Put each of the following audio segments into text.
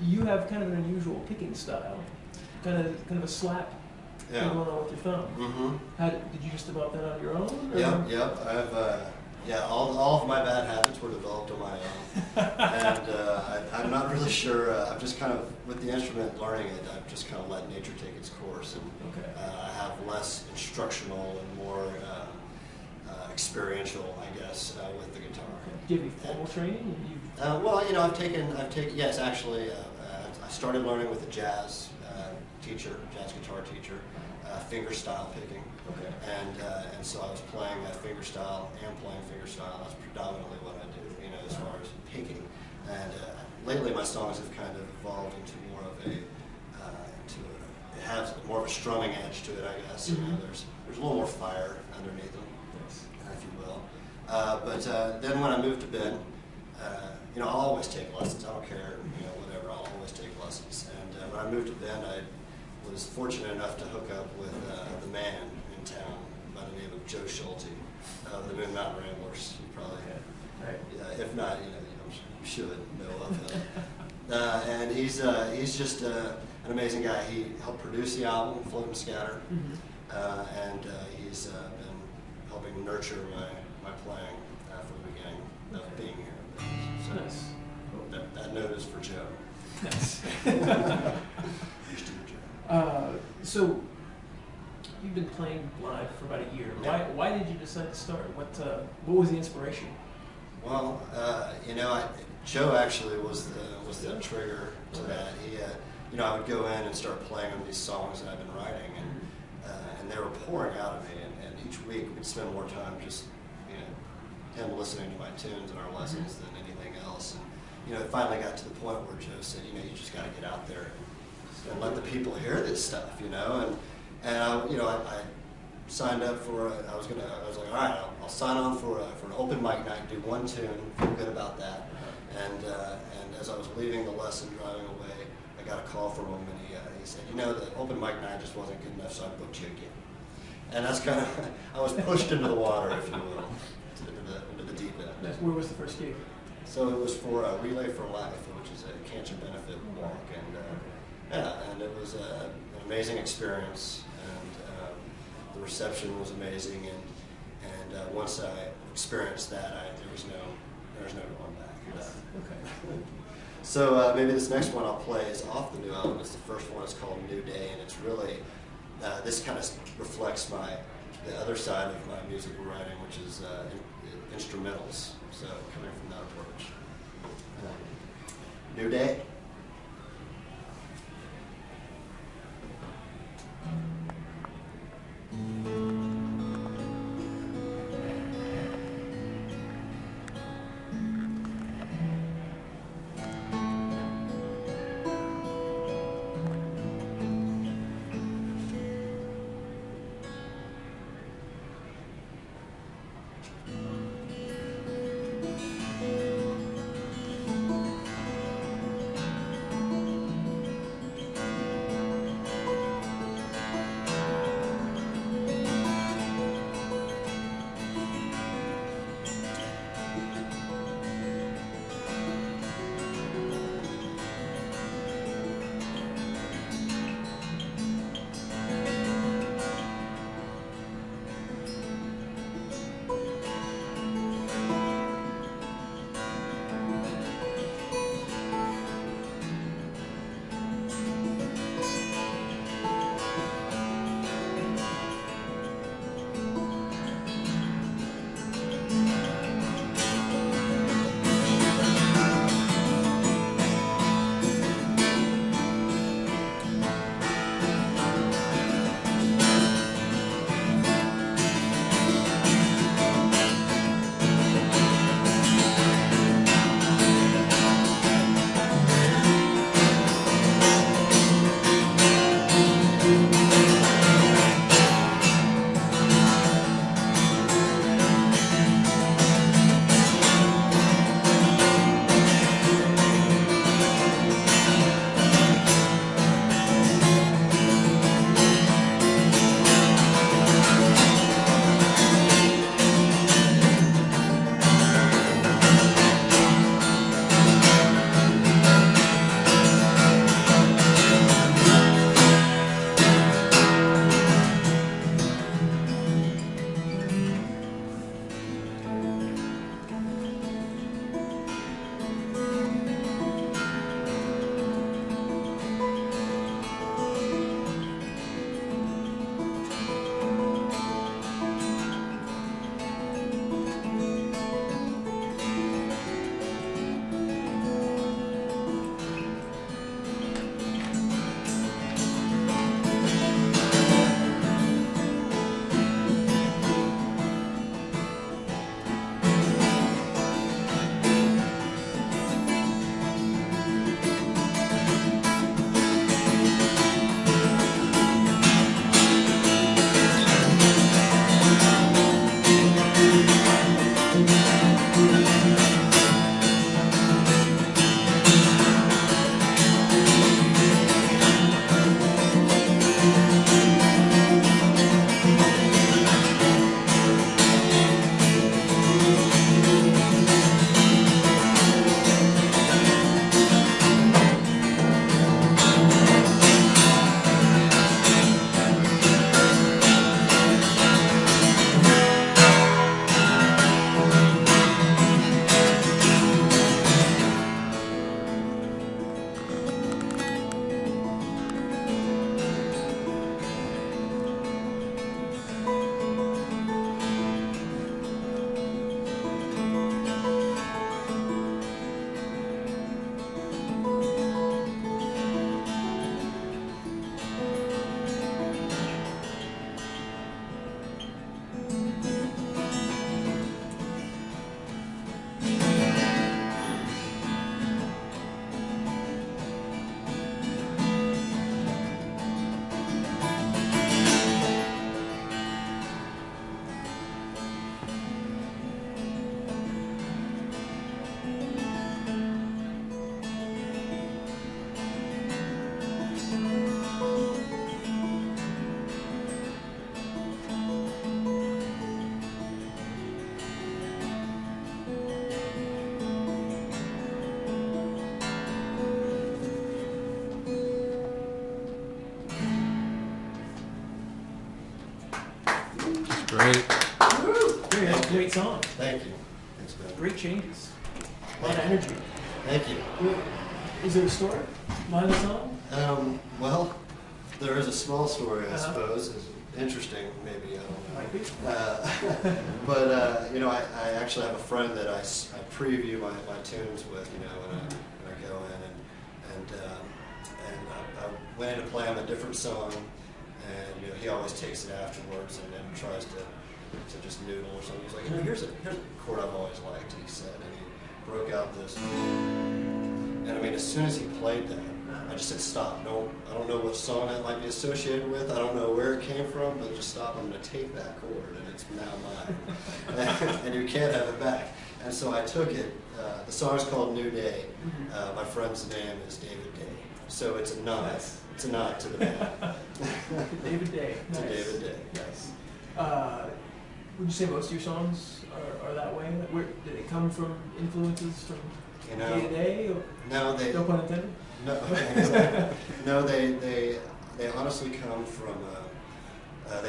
you have kind of an unusual picking style, kind of a slap thing going on with your thumb. Mm-hmm. How did you just develop that on your own? Or? Yep. All of my bad habits were developed on my own, and I'm not really sure. I've just kind of, with the instrument, learning it, I've just kind of let nature take its course, and I have less instructional and more experiential, I guess, with the guitar. Do you have any formal training? Well, I've taken. Yes, actually, I started learning with a jazz guitar teacher, fingerstyle picking. Okay. And so I was playing fingerstyle and playing fingerstyle. That's predominantly what I do, as far as picking. And lately, my songs have kind of evolved into more of it has more of a strumming edge to it, I guess. Mm-hmm. There's a little more fire underneath them, yes, if you will. But then when I moved to Bend, I'll always take lessons. I don't care, whatever. I'll always take lessons. And when I moved to Bend, I was fortunate enough to hook up with the man in town by the name of Joe Schulte of the Moon Mountain Ramblers. You probably, if not, you should know of him. And he's just an amazing guy. He helped produce the album, Float and Scatter, and he's been helping nurture my playing from the beginning of being here. So nice. That note is for Joe. Nice. So you've been playing live for about a year. Yeah. Why did you decide to start? What was the inspiration? Well, Joe actually was the trigger to that. He, I would go in and start playing on these songs that I've been writing, and they were pouring out of me. And each week we'd spend more time just, him listening to my tunes in our lessons than anything else. And it finally got to the point where Joe said, you just got to get out there and let the people hear this stuff, And I signed up for. I was like, all right, I'll sign on for an open mic night, do one tune, feel good about that. And as I was leaving the lesson, driving away, I got a call from him, and he said, the open mic night just wasn't good enough, so I booked you again. And that's kind of, I was pushed into the water, if you will, into the deep end. Where was the first gig? So it was for Relay for Life, which is a cancer benefit walk, and it was an amazing experience, and the reception was amazing, and once I experienced that, there was no going back. Okay. So maybe this next one I'll play is off the new album. It's the first one. It's called New Day, and it's really this kind of reflects the other side of my musical writing, which is instrumentals. So coming from that approach. New Day. Great. Woo! That's a great song. Thank you. Thanks, man. Great changes. A lot of energy. Thank you. Is there a story behind the song? Well, there is a small story, I suppose. It's interesting, maybe. I don't know. Might be. But you know, I actually have a friend that I preview my tunes with. You know, when I go in and I went in to play him a different song, and you know, he always takes it afterwards and then tries to just noodle or something. He's like, you know, here's a chord I've always liked. He said, and he broke out this. And I mean, as soon as he played that, I just said, stop. I don't know what song that might be associated with. I don't know where it came from, but just stop. I'm going to take that chord, and it's now mine. And you can't have it back. And so I took it. The song's called New Day. My friend's name is David Day. So it's a nod. Nice. It's a nod to the band. David Day. To Nice. David Day. Nice. Would you say most of your songs are that way? Where did they come from? Influences from day to day? Or No, they. No pun intended. No, exactly. No, they honestly come from a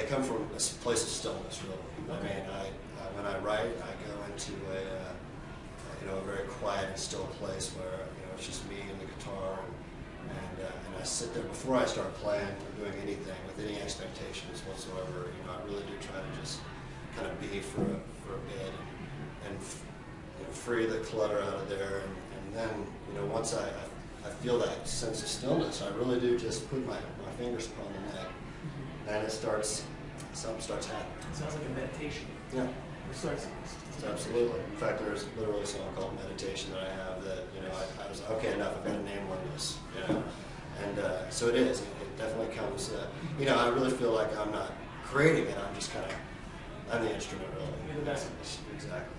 place of stillness, really. Okay. I mean, when I write, I go into a very quiet and still place where it's just me and the guitar, and I sit there before I start playing or doing anything with any expectations whatsoever. I really do try to just kind of be for a bit and free the clutter out of there, and then once I feel that sense of stillness, I really do just put my fingers upon the neck, and something starts happening. It sounds like a meditation. Yeah. It starts. Absolutely. In fact, there's literally a song called Meditation that I have that, I was like, okay, enough, I've got to name one of this, And so it is. It definitely comes, I really feel like I'm not creating it, I'm just I'm the instrument, really. You're the vessel. Exactly.